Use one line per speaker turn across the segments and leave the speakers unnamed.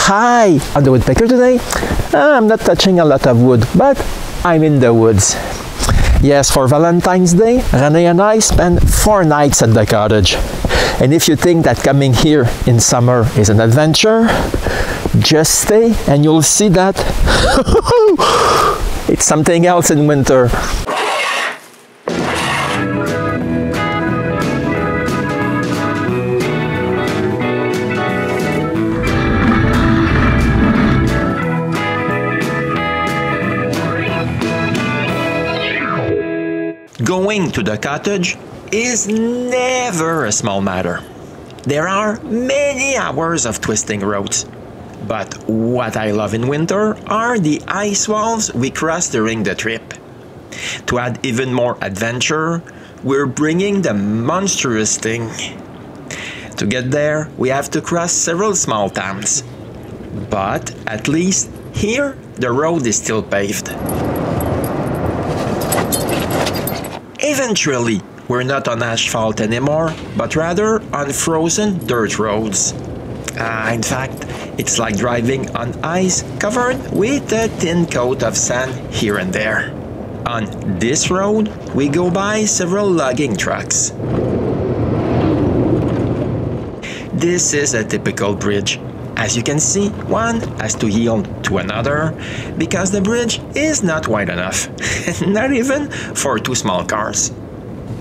Hi! On the Woodpecker today, I'm not touching a lot of wood, but I'm in the woods. Yes, for Valentine's Day, Renée and I spent 4 nights at the cottage. And if you think that coming here in summer is an adventure, just stay and you'll see that it's something else in winter. Going to the cottage is never a small matter. There are many hours of twisting roads. But what I love in winter are the ice walls we cross during the trip. To add even more adventure, we're bringing the monstrous thing. To get there, we have to cross several small towns. But at least here, the road is still paved. Eventually, we're not on asphalt anymore, but rather on frozen dirt roads. In fact, it's like driving on ice covered with a thin coat of sand here and there. On this road, we go by several logging trucks. This is a typical bridge. As you can see, one has to yield to another because the bridge is not wide enough, not even for 2 small cars.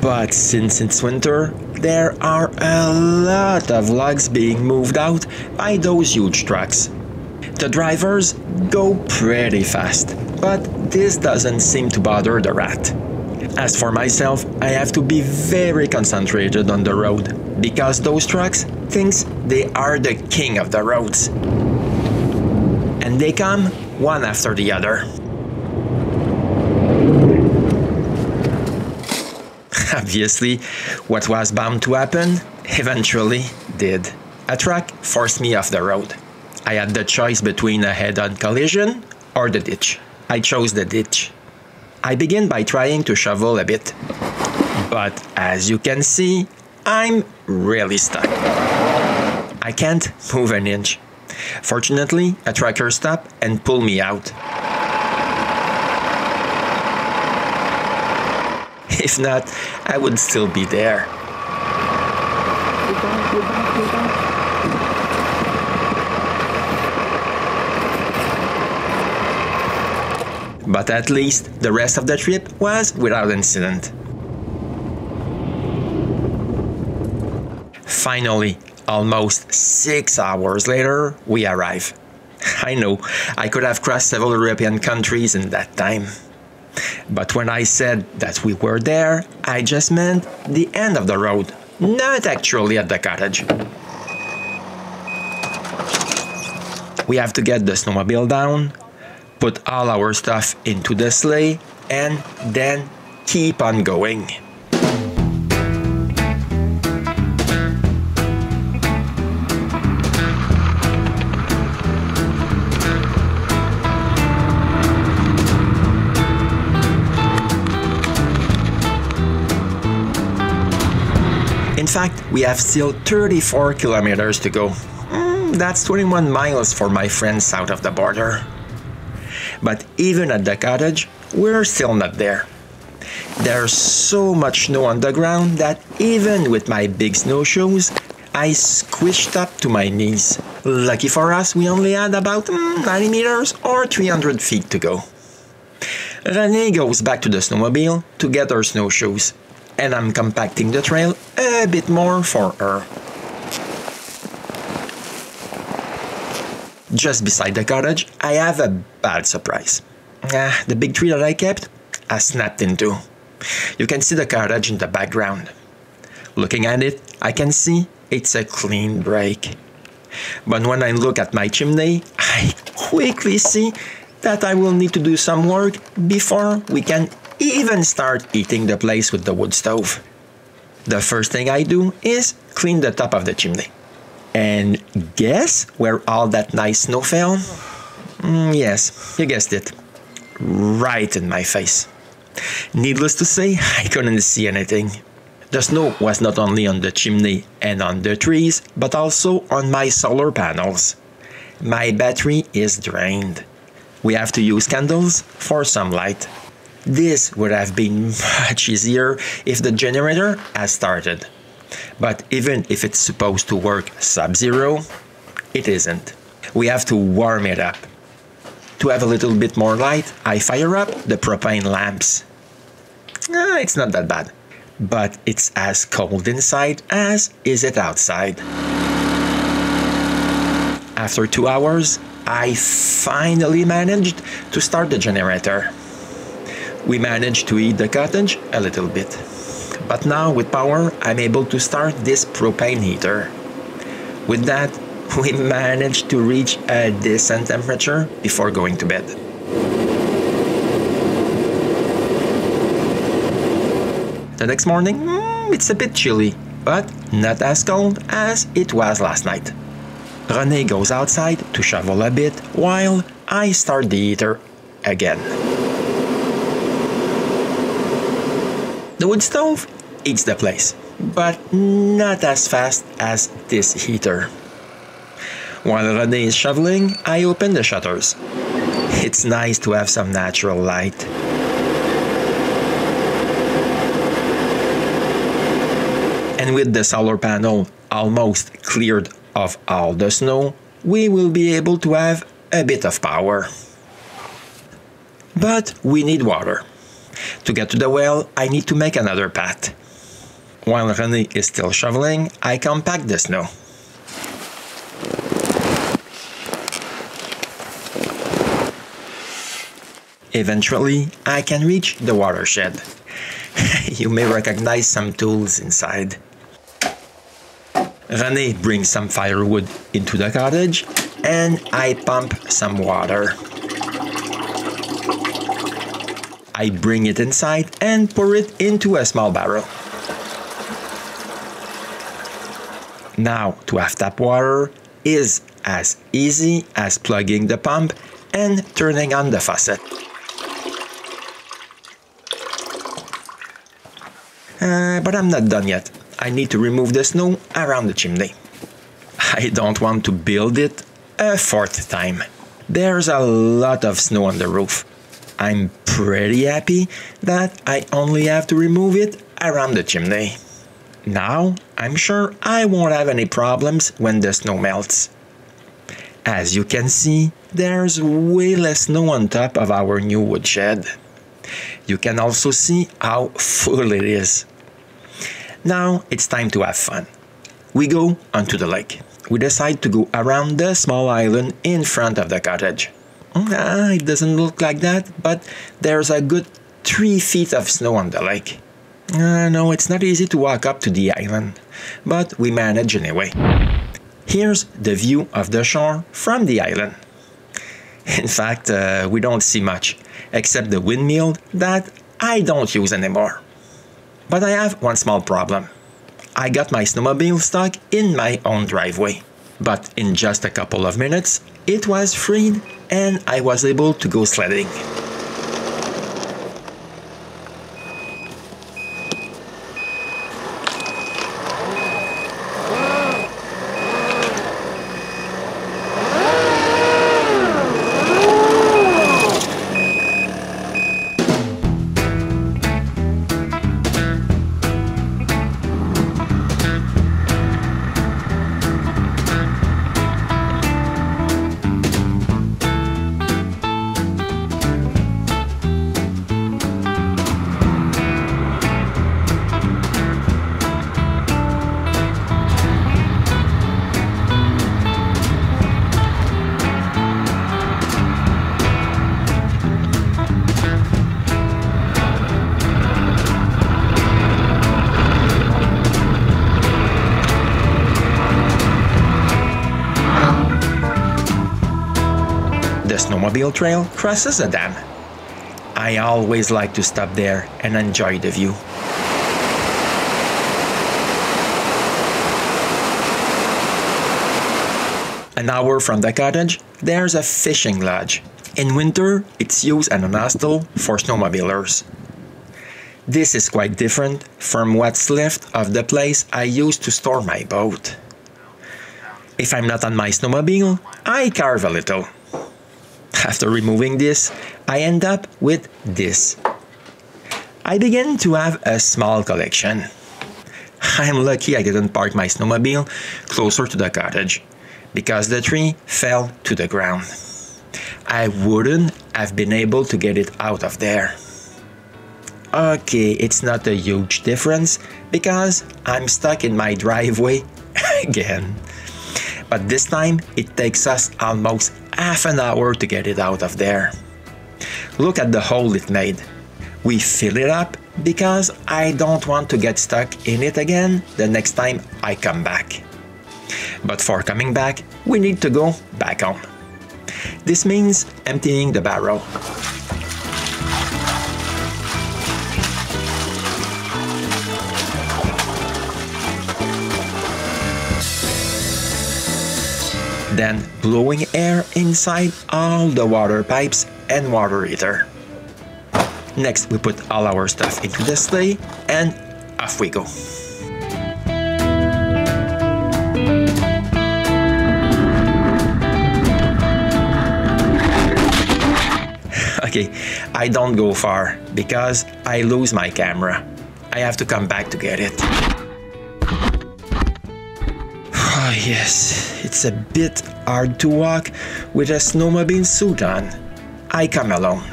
But since it's winter, there are a lot of logs being moved out by those huge trucks. The drivers go pretty fast, but this doesn't seem to bother the rat. As for myself, I have to be very concentrated on the road because those trucks think they are the king of the roads. And they come one after the other. Obviously, what was bound to happen eventually did. A truck forced me off the road. I had the choice between a head-on collision or the ditch. I chose the ditch. I begin by trying to shovel a bit. But as you can see, I'm really stuck. I can't move an inch. Fortunately, a trucker stopped and pulled me out. If not, I would still be there. But at least the rest of the trip was without incident. Finally, almost 6 hours later, we arrive. I know, I could have crossed several European countries in that time. But when I said that we were there, I just meant the end of the road, not actually at the cottage. We have to get the snowmobile down, put all our stuff into the sleigh, and then keep on going. In fact, we have still 34 kilometers to go. That's 21 miles for my friends south of the border. But even at the cottage, we're still not there. There's so much snow on the ground that even with my big snowshoes, I squished up to my knees. Lucky for us, we only had about 90 meters or 300 feet to go. Renée goes back to the snowmobile to get her snowshoes, and I'm compacting the trail a bit more for her. Just beside the cottage, I have a bad surprise. The big tree that I kept has snapped in two. You can see the cottage in the background. Looking at it, I can see it's a clean break. But when I look at my chimney, I quickly see that I will need to do some work before we can even start heating the place with the wood stove. The first thing I do is clean the top of the chimney. And guess where all that nice snow fell? Yes, you guessed it. Right in my face. Needless to say, I couldn't see anything. The snow was not only on the chimney and on the trees, but also on my solar panels. My battery is drained. We have to use candles for some light. This would have been much easier if the generator had started. But even if it's supposed to work sub-zero, it isn't. We have to warm it up. To have a little bit more light, I fire up the propane lamps. It's not that bad, but it's as cold inside as is it outside. After 2 hours, I finally managed to start the generator. We managed to heat the cottage a little bit. But now with power, I'm able to start this propane heater. With that, we managed to reach a decent temperature before going to bed. The next morning, it's a bit chilly, but not as cold as it was last night. Renée goes outside to shovel a bit while I start the heater again. The wood stove heats the place, but not as fast as this heater. While Renée is shoveling, I open the shutters. It's nice to have some natural light. And with the solar panel almost cleared of all the snow, we will be able to have a bit of power. But we need water. To get to the well, I need to make another path. While Renée is still shoveling, I compact the snow. Eventually, I can reach the watershed. You may recognize some tools inside. Renée brings some firewood into the cottage and I pump some water. I bring it inside and pour it into a small barrel. Now, to have tap water is as easy as plugging the pump and turning on the faucet. But I'm not done yet. I need to remove the snow around the chimney. I don't want to build it a fourth time. There's a lot of snow on the roof. I'm pretty happy that I only have to remove it around the chimney. Now, I'm sure I won't have any problems when the snow melts. As you can see, there's way less snow on top of our new woodshed. You can also see how full it is. Now it's time to have fun. We go onto the lake. We decide to go around the small island in front of the cottage. It doesn't look like that, but there's a good 3 feet of snow on the lake. No, it's not easy to walk up to the island, but we manage anyway. Here's the view of the shore from the island. In fact, we don't see much, except the windmill that I don't use anymore. But I have one small problem. I got my snowmobile stuck in my own driveway. But in just a couple of minutes, it was freed and I was able to go sledding. The snowmobile trail crosses a dam. I always like to stop there and enjoy the view. An hour from the cottage, there's a fishing lodge. In winter, it's used as an hostel for snowmobilers. This is quite different from what's left of the place I used to store my boat. If I'm not on my snowmobile, I carve a little. After removing this, I end up with this. I begin to have a small collection. I'm lucky I didn't park my snowmobile closer to the cottage, because the tree fell to the ground. I wouldn't have been able to get it out of there. Okay, it's not a huge difference because I'm stuck in my driveway again. But this time it takes us almost half an hour to get it out of there. Look at the hole it made. We fill it up because I don't want to get stuck in it again the next time I come back. But for coming back, we need to go back home. This means emptying the barrel. Then blowing air inside all the water pipes and water heater. Next, we put all our stuff into the sleigh and off we go. Okay, I don't go far because I lose my camera. I have to come back to get it. Oh yes, it's a bit hard to walk with a snowmobile suit on. I come alone.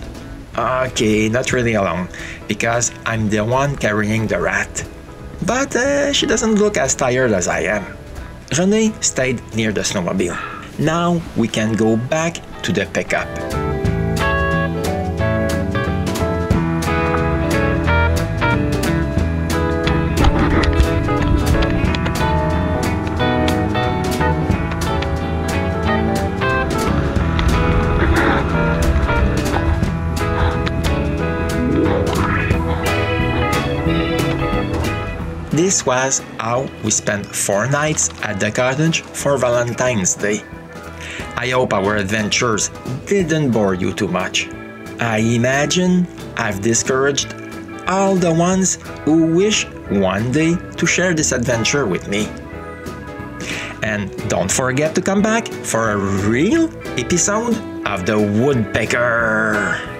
Okay, not really alone, because I'm the one carrying the rat. But she doesn't look as tired as I am. Renée stayed near the snowmobile. Now we can go back to the pickup. This was how we spent 4 nights at the cottage for Valentine's Day. I hope our adventures didn't bore you too much. I imagine I've discouraged all the ones who wish one day to share this adventure with me. And don't forget to come back for a real episode of the Woodpecker.